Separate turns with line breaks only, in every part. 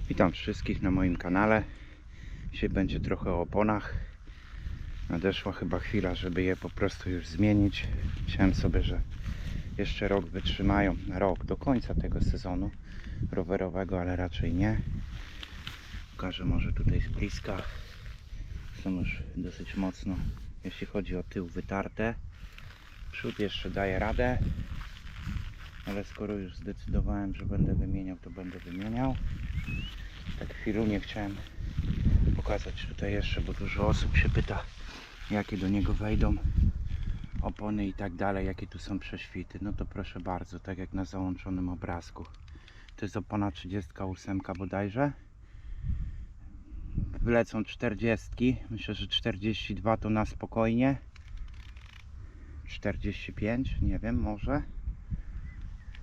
Witam wszystkich na moim kanale. Dzisiaj będzie trochę o oponach. Nadeszła chyba chwila, żeby je po prostu już zmienić. Myślałem sobie, że jeszcze rok wytrzymają, rok do końca tego sezonu rowerowego, ale raczej nie. Pokażę może tutaj z bliska. Są już dosyć mocno, jeśli chodzi o tył, wytarte. Przód jeszcze daje radę, ale skoro już zdecydowałem, że będę wymieniał, to będę wymieniał. Tak chwilunie chciałem pokazać tutaj jeszcze, bo dużo osób się pyta, jakie do niego wejdą opony i tak dalej, jakie tu są prześwity. No to proszę bardzo, tak jak na załączonym obrazku. To jest opona 38 bodajże. Wlecą 40, myślę, że 42 to na spokojnie. 45, nie wiem, może.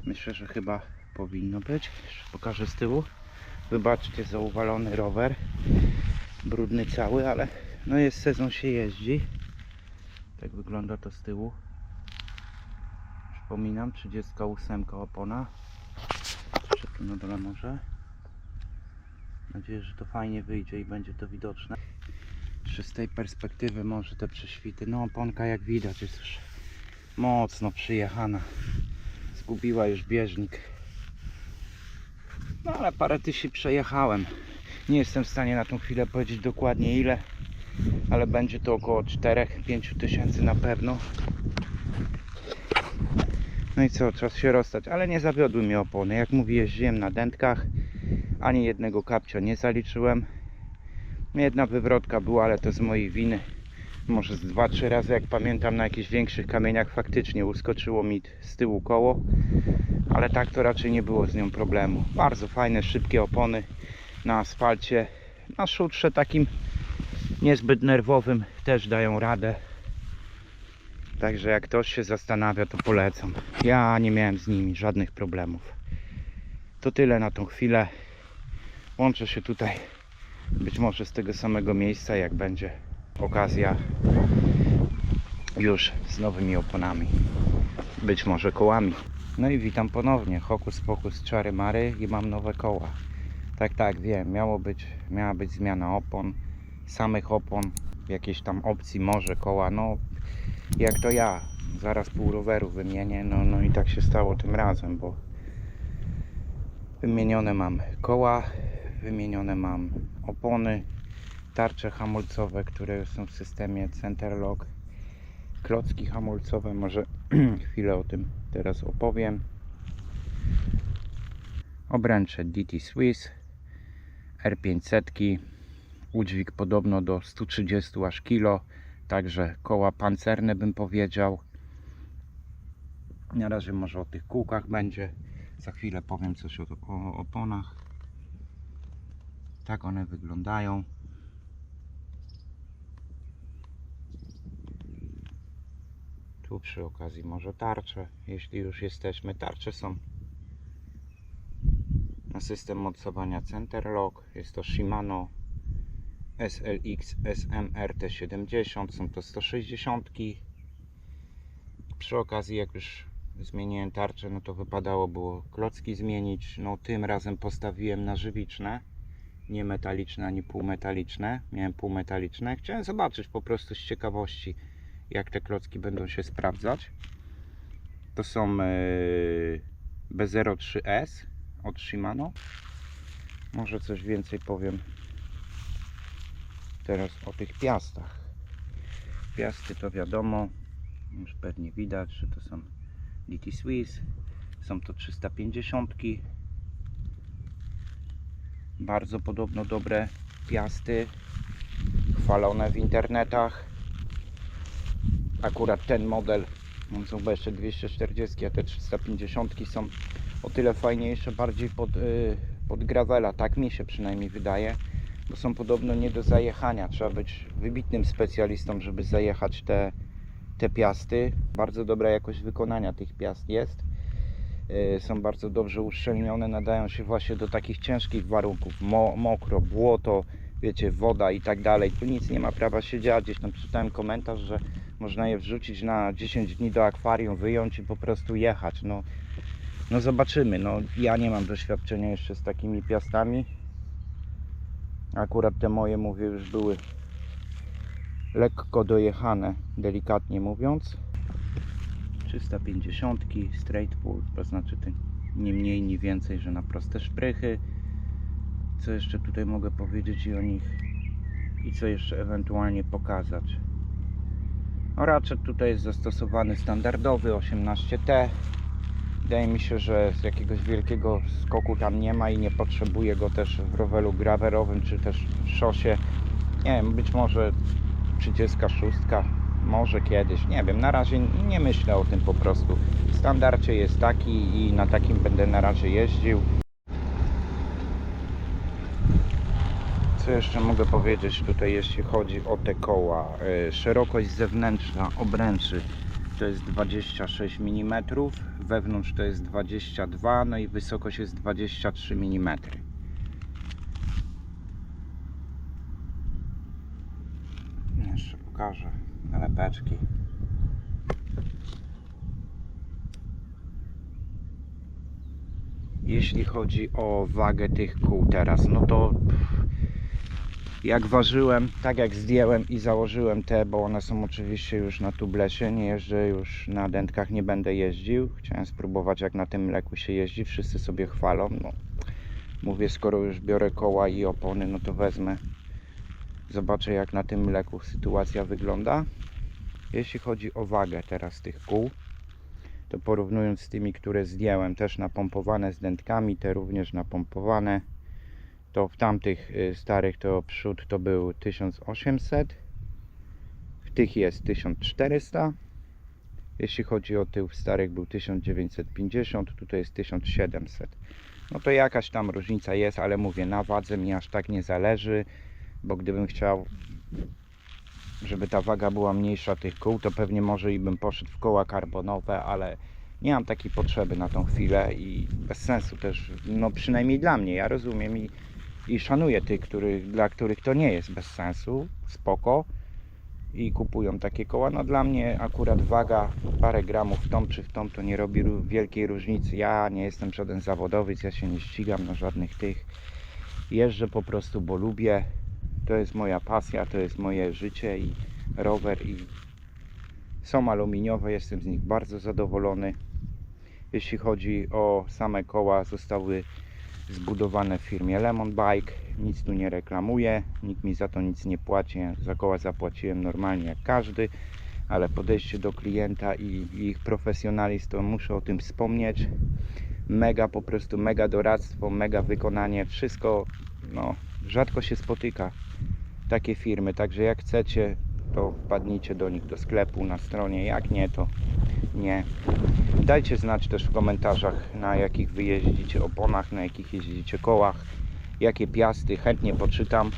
Myślę, że chyba powinno być. Jeszcze pokażę z tyłu. Wybaczcie za uwalony rower, brudny cały, ale no jest sezon, się jeździ. Tak wygląda to z tyłu. Przypominam, 38 opona. Jeszcze tu na dole może. Mam nadzieję, że to fajnie wyjdzie i będzie to widoczne. Czy z tej perspektywy może te prześwity. No oponka, jak widać, jest już mocno przyjechana. Zgubiła już bieżnik. No ale parę tysięcy przejechałem. Nie jestem w stanie na tą chwilę powiedzieć dokładnie ile, ale będzie to około 4-5 tysięcy na pewno. No i co, czas się rozstać, ale nie zawiodły mnie opony. Jak mówię, jeździłem na dętkach, ani jednego kapcia nie zaliczyłem. Jedna wywrotka była, ale to z mojej winy. Może z 2-3 razy, jak pamiętam, na jakichś większych kamieniach faktycznie uskoczyło mi z tyłu koło, ale tak to raczej nie było z nią problemu. Bardzo fajne, szybkie opony na asfalcie. Na szutrze takim niezbyt nerwowym też dają radę. Także jak ktoś się zastanawia, to polecam. Ja nie miałem z nimi żadnych problemów. To tyle na tą chwilę. Łączę się tutaj być może z tego samego miejsca, jak będzie okazja, już z nowymi oponami. Być może kołami. No i witam ponownie. Hokus pokus, czary mary i mam nowe koła. Tak, wiem. Miała być zmiana opon. Samych opon. Jakiejś tam opcji może koła. No jak to ja. Zaraz pół roweru wymienię. No i tak się stało tym razem, bo wymienione mam koła. Wymienione mam opony. Tarcze hamulcowe, które są w systemie Centerlock. Klocki hamulcowe. Może chwilę o tym teraz opowiem. Obręcze DT Swiss R500, udźwig podobno do 130 aż kilo, także koła pancerne, bym powiedział. Na razie może o tych kółkach będzie, za chwilę powiem coś o oponach. Tak one wyglądają. Tu przy okazji może tarcze, jeśli już jesteśmy. Tarcze są na system mocowania Centerlock. Jest to Shimano SLX SMRT70. Są to 160. Przy okazji, jak już zmieniłem tarczę, no to wypadało było klocki zmienić. No tym razem postawiłem na żywiczne, nie metaliczne ani półmetaliczne. Miałem półmetaliczne. Chciałem zobaczyć po prostu z ciekawości, jak te klocki będą się sprawdzać. To są B03S od Shimano. Może coś więcej powiem teraz o tych piastach. Piasty to wiadomo, już pewnie widać, że to są DT Swiss. Są to 350. Bardzo podobno dobre piasty, chwalone w internetach. Akurat ten model, są chyba jeszcze 240, a te 350 są o tyle fajniejsze, bardziej pod gravela, tak mi się przynajmniej wydaje, bo są podobno nie do zajechania. Trzeba być wybitnym specjalistą, żeby zajechać te piasty. Bardzo dobra jakość wykonania tych piast jest. Są bardzo dobrze uszczelnione, nadają się właśnie do takich ciężkich warunków, mokro, błoto, wiecie, woda i tak dalej. Tu nic nie ma prawa się dziać. Gdzieś tam czytałem komentarz, że można je wrzucić na 10 dni do akwarium, wyjąć i po prostu jechać. No zobaczymy. No ja nie mam doświadczenia jeszcze z takimi piastami. Akurat te moje, mówię, już były lekko dojechane, delikatnie mówiąc. 350 straight pull, to znaczy nie mniej, nie więcej, że na proste szprychy. Co jeszcze tutaj mogę powiedzieć o nich i co jeszcze ewentualnie pokazać? No, ratchet tutaj jest zastosowany standardowy 18T. Wydaje mi się, że z jakiegoś wielkiego skoku tam nie ma i nie potrzebuje go też w roweru gravelowym czy też w szosie. Nie wiem, być może 36, może kiedyś, nie wiem, na razie nie myślę o tym po prostu. W standardzie jest taki i na takim będę na razie jeździł. Co jeszcze mogę powiedzieć tutaj, jeśli chodzi o te koła? Szerokość zewnętrzna obręczy to jest 26 mm, wewnątrz to jest 22, no i wysokość jest 23 mm. Jeszcze pokażę nalepeczki. Jeśli chodzi o wagę tych kół teraz, no to jak ważyłem, tak jak zdjęłem i założyłem te, bo one są oczywiście już na tublesie, nie jeżdżę już na dętkach, nie będę jeździł. Chciałem spróbować, jak na tym mleku się jeździ, wszyscy sobie chwalą. No, mówię, skoro już biorę koła i opony, no to wezmę, zobaczę, jak na tym mleku sytuacja wygląda. Jeśli chodzi o wagę teraz tych kół, to porównując z tymi, które zdjęłem, też napompowane z dętkami, te również napompowane, to w tamtych starych to przód to był 1800, w tych jest 1400. Jeśli chodzi o tył, w starych był 1950, tutaj jest 1700. No to jakaś tam różnica jest, ale mówię, na wadze mi aż tak nie zależy, bo gdybym chciał, żeby ta waga była mniejsza tych kół, to pewnie może i bym poszedł w koła karbonowe, ale nie mam takiej potrzeby na tą chwilę i bez sensu też, no przynajmniej dla mnie. Ja rozumiem i szanuję tych, dla których to nie jest bez sensu, spoko, i kupują takie koła. No dla mnie akurat waga parę gramów w tą czy w tą to nie robi wielkiej różnicy. Ja nie jestem żaden zawodowiec, ja się nie ścigam na żadnych tych. Jeżdżę po prostu, bo lubię. To jest moja pasja, to jest moje życie i rower, i są aluminiowe, jestem z nich bardzo zadowolony. Jeśli chodzi o same koła, zostały zbudowane w firmie Lemon Bike, nic tu nie reklamuję, nikt mi za to nic nie płaci, za koła zapłaciłem normalnie jak każdy, ale podejście do klienta i ich profesjonalizm, to muszę o tym wspomnieć. Mega, po prostu mega doradztwo, mega wykonanie, wszystko, no rzadko się spotyka takie firmy, także jak chcecie, to wpadnijcie do nich do sklepu na stronie, jak nie, to nie. Dajcie znać też w komentarzach, na jakich wy jeździcie oponach, na jakich jeździcie kołach, jakie piasty, chętnie poczytam,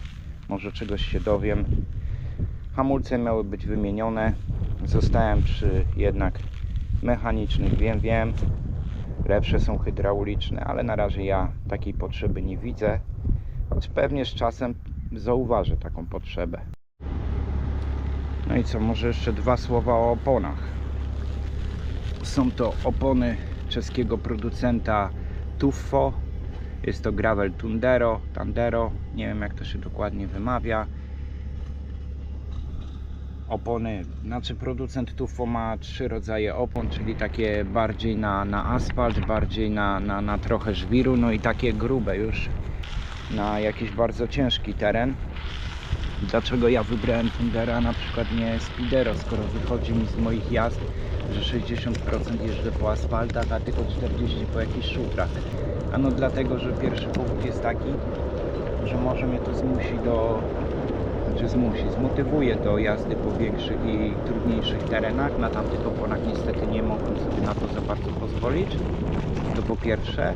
może czegoś się dowiem. Hamulce miały być wymienione, zostałem przy jednak mechanicznych, wiem, lepsze są hydrauliczne, ale na razie ja takiej potrzeby nie widzę, choć pewnie z czasem zauważę taką potrzebę. No i co, może jeszcze dwa słowa o oponach. Są to opony czeskiego producenta Tuffo. Jest to gravel Tandero, nie wiem jak to się dokładnie wymawia. Opony, znaczy producent Tuffo ma 3 rodzaje opon, czyli takie bardziej na asfalt, bardziej na trochę żwiru, no i takie grube już na jakiś bardzo ciężki teren. Dlaczego ja wybrałem Tundera, na przykład nie Speedero, skoro wychodzi mi z moich jazd, że 60% jeżdżę po asfaltach, a tylko 40% po jakichś szutrach. A no dlatego, że pierwszy powód jest taki, że może mnie to zmotywuje do jazdy po większych i trudniejszych terenach. Na tamtych oponach niestety nie mogłem sobie na to za bardzo pozwolić. To po pierwsze.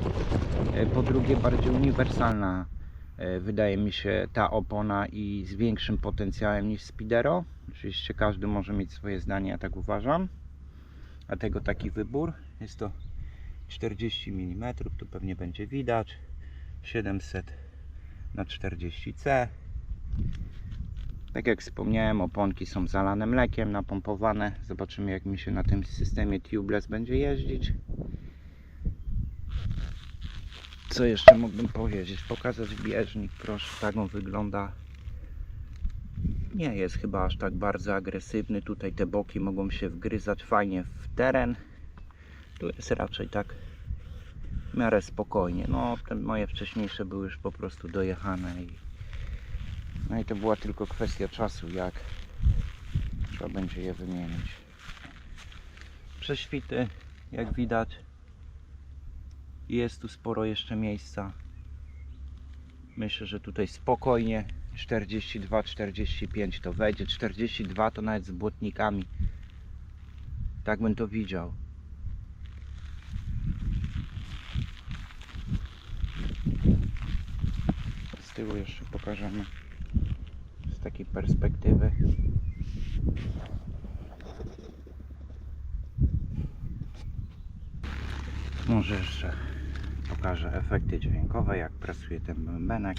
Po drugie, bardziej uniwersalna wydaje mi się ta opona i z większym potencjałem niż Speedero. Oczywiście każdy może mieć swoje zdanie, ja tak uważam. Dlatego taki wybór. Jest to 40 mm, tu pewnie będzie widać. 700 na 40C. Tak jak wspomniałem, oponki są zalane mlekiem, napompowane. Zobaczymy, jak mi się na tym systemie tubeless będzie jeździć. Co jeszcze mógłbym powiedzieć? Pokazać bieżnik, proszę, tak on wygląda. Nie jest chyba aż tak bardzo agresywny. Tutaj te boki mogą się wgryzać fajnie w teren. Tu jest raczej tak w miarę spokojnie. No, te moje wcześniejsze były już po prostu dojechane. No i to była tylko kwestia czasu, jak trzeba będzie je wymienić. Prześwity, jak widać, jest tu sporo jeszcze miejsca. Myślę, że tutaj spokojnie 42-45 to wejdzie. 42 to nawet z błotnikami. Tak bym to widział. Z tyłu jeszcze pokażemy z takiej perspektywy. Może jeszcze pokażę efekty dźwiękowe, jak pracuje ten bębenek.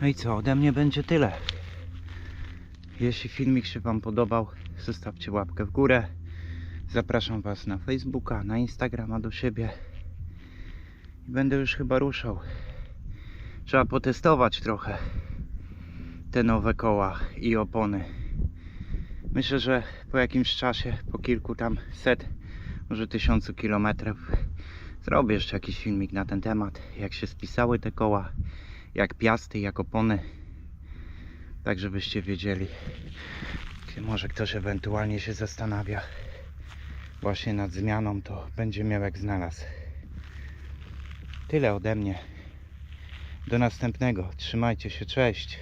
No i co, ode mnie będzie tyle. Jeśli filmik się Wam podobał, zostawcie łapkę w górę. Zapraszam Was na Facebooka, na Instagrama do siebie. I będę już chyba ruszał. Trzeba potestować trochę te nowe koła i opony. Myślę, że po jakimś czasie, po kilku tam set, może 1000 kilometrów, zrobię jeszcze jakiś filmik na ten temat. Jak się spisały te koła, jak piasty, jak opony. Tak żebyście wiedzieli. Może ktoś ewentualnie się zastanawia właśnie nad zmianą, to będzie miał jak znalazł. Tyle ode mnie. Do następnego. Trzymajcie się, cześć.